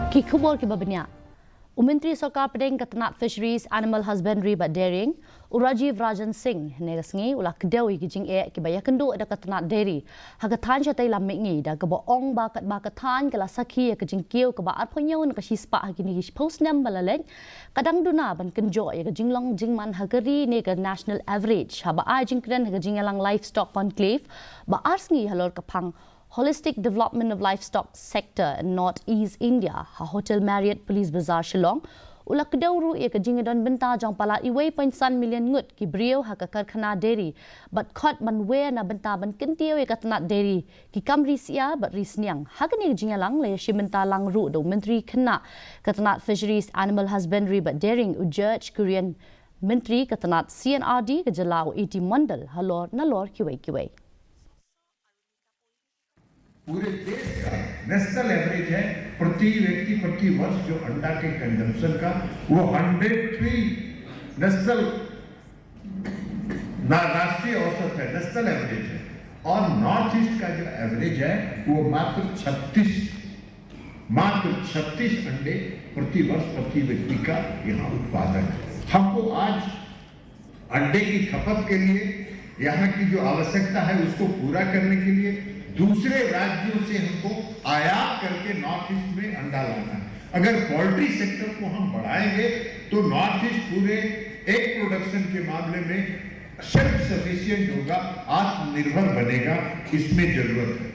Kikubor ke babanya. Myntri Sorkar Pdeng Tnad Fisheries, Animal Husbandry but Dairying, Rajiv Rajan Singh negasngi ula Kdew ki Jingeh ki baya kendu ada Tnad Dairy. Hagatan chatai lam mengi da ke ong bakat tan kala sakhi ke jingkiu ke ba arponyo ka sispa hagini ki post nam balaleng kadang duna ban kenjo ya ke jinglong jingman hagari ne ke national average haba a jingkren ke Jingïalang livestock conclave ba arsngi halor kapang Holistic Development of Livestock Sector in Northeast India, ha Hotel Marriott Police Bazaar Shillong, ula Kdew e ka Jingeh benta jang pala iway .1 million ngut ki brio ha ka karkhana dairy, but khot man we na benta ban kentio e ka Tnad dairy ki kam risia but risniang ha kani Jingïalang le shimenta lang ru do Myntri khna ka Tnad Fisheries, Animal Husbandry but Dairying ujudge Korean Myntri ka Tnad CNRD ka jalao 80 mandal Halor nalor kiway पूरे देश का national average है प्रति व्यक्ति प्रति वर्ष जो अंडा के कंजम्पशन का वो 103 नेशनल राष्ट्रीय औसत है, नेशनल एवरेज है। और नॉर्थ ईस्ट का जो एवरेज है वो मात्र 36 अंडे प्रति वर्ष प्रति व्यक्ति का यहाँ उत्पादन है। हमको आज अंडे की खपत के लिए यहाँ की जो आवश्यकता है उसको पूरा करने के लिए दूसरे राज्यों से हमको आयात करके नॉर्थ ईस्ट में अंडा लाना है। अगर पोल्ट्री सेक्टर को हम बढ़ाएंगे तो नॉर्थ ईस्ट पूरे एग प्रोडक्शन के मामले में सेल्फ सफिशिएंट होगा, आत्मनिर्भर बनेगा, इसमें जरूरत है।